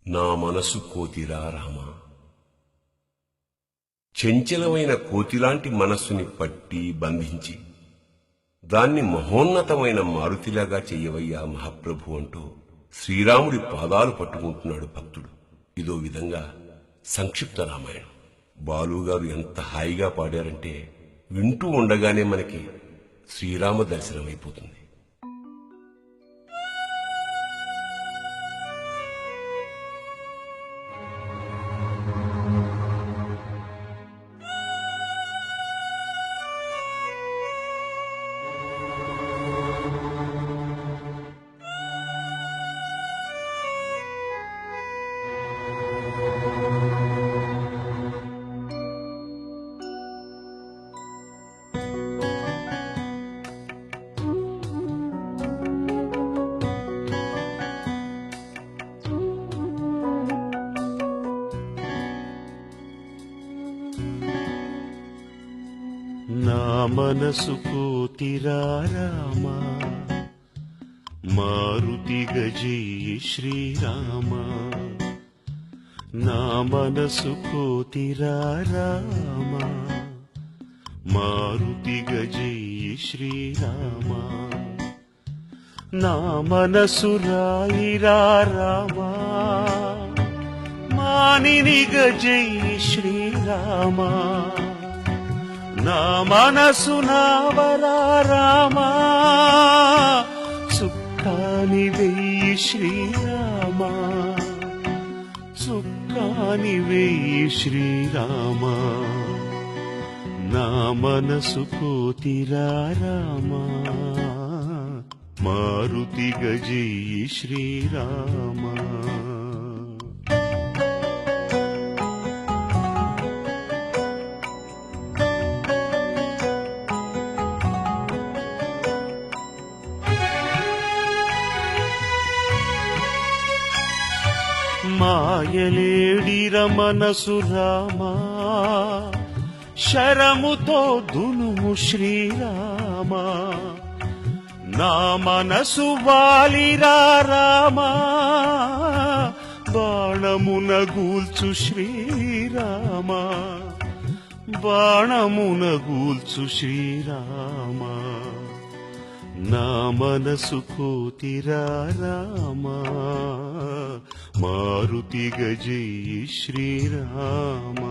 నా మనసు కోతిరా రామా, చంచలమైన కోతిలాంటి మనస్సుని పట్టి బంధించి దాన్ని మహోన్నతమైన మారుతిలాగా చెయ్యవయ్యా మహాప్రభు అంటూ శ్రీరాముడి పాదాలు పట్టుకుంటున్నాడు భక్తుడు. ఇదో విధంగా సంక్షిప్త రామాయణం. బాలుగారు ఎంత హాయిగా పాడారంటే వింటూ ఉండగానే మనకి శ్రీరామ దర్శనం అయిపోతుంది. నా మనసు కోతిరా రామా, మారుతి గజయి శ్రీరామ. నా మనసు కోతిరా రామా, మారుతి గజయి శ్రీరామ. నా మనసు రాయిరా రామా, మానిని గజయి శ్రీరామ. నా మనసు నావరా రామా, సుఖాని వెయ్యి శ్రీరామ. సుఖాని వెయ్యి శ్రీరామ. నా మనసు కోతిరా రామా, మారుతి గజయి శ్రీరామ. మాయలేడిర మనసు రామా, శరముతో దునుము శ్రీరామ. నా మనసు వాలిరా రామా, బాణమున గూల్చు శ్రీరామ. బాణమున గూల్చు శ్రీరామ. నా మనసు కోతిరా రామా, మారుతి గజయి శ్రీరామ.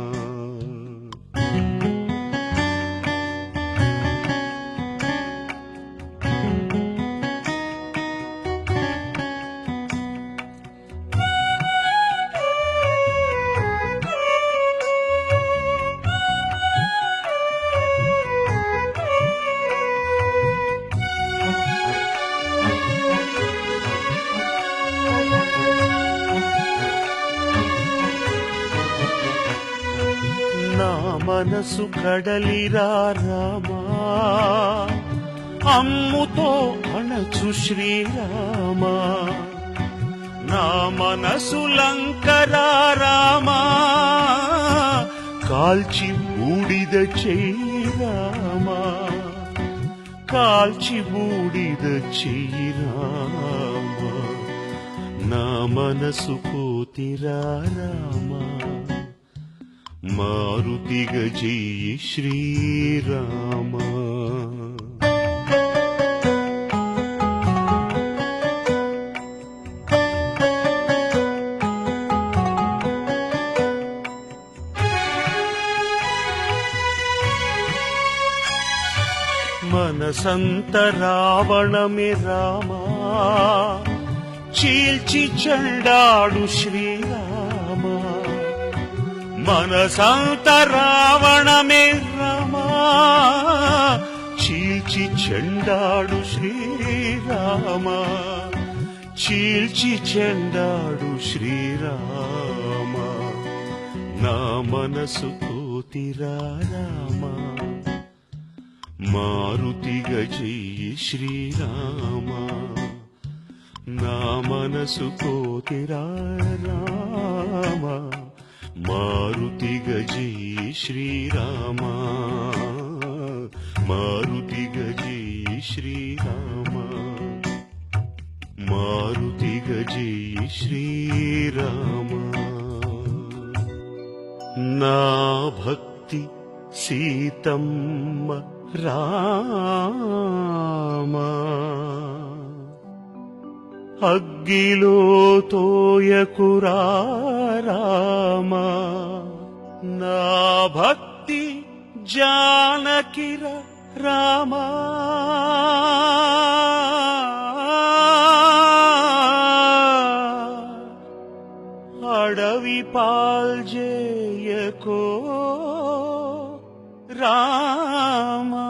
నా మనసు కడలిరా రామా, అమ్ముతో అణచు శ్రీరామ. నా మనసు లంకరా రామా, కాల్చి బూడిద చెయ్యిరామ. కాల్చి బూడిద చెయ్యిరామ. నా మనసు కోతిరా రామా, మారుతి గజయి శ్రీరామ. మనసంత రావణమే రామా, చీల్చి చెండాడు శ్రీరామ. మనసంత రావణమే రామా, చీల్చి చెండాడు శ్రీరామ. చీల్చి చెండాడు శ్రీరామ. నా మనసు కోతిరా రామా, మారుతి గజయి శ్రీరామ. నా మనసు కోతిరా రామా, మారుతి గజయి శ్రీరామ. మారుతి గజయి శ్రీరామ. మారుతి గజయి శ్రీరామ. నా భక్తి సీతమ్మ రామా అగ్గిలో తోయకురా రామా నా భక్తి జానకిర రామా అడవి పాల్జేయకో రామా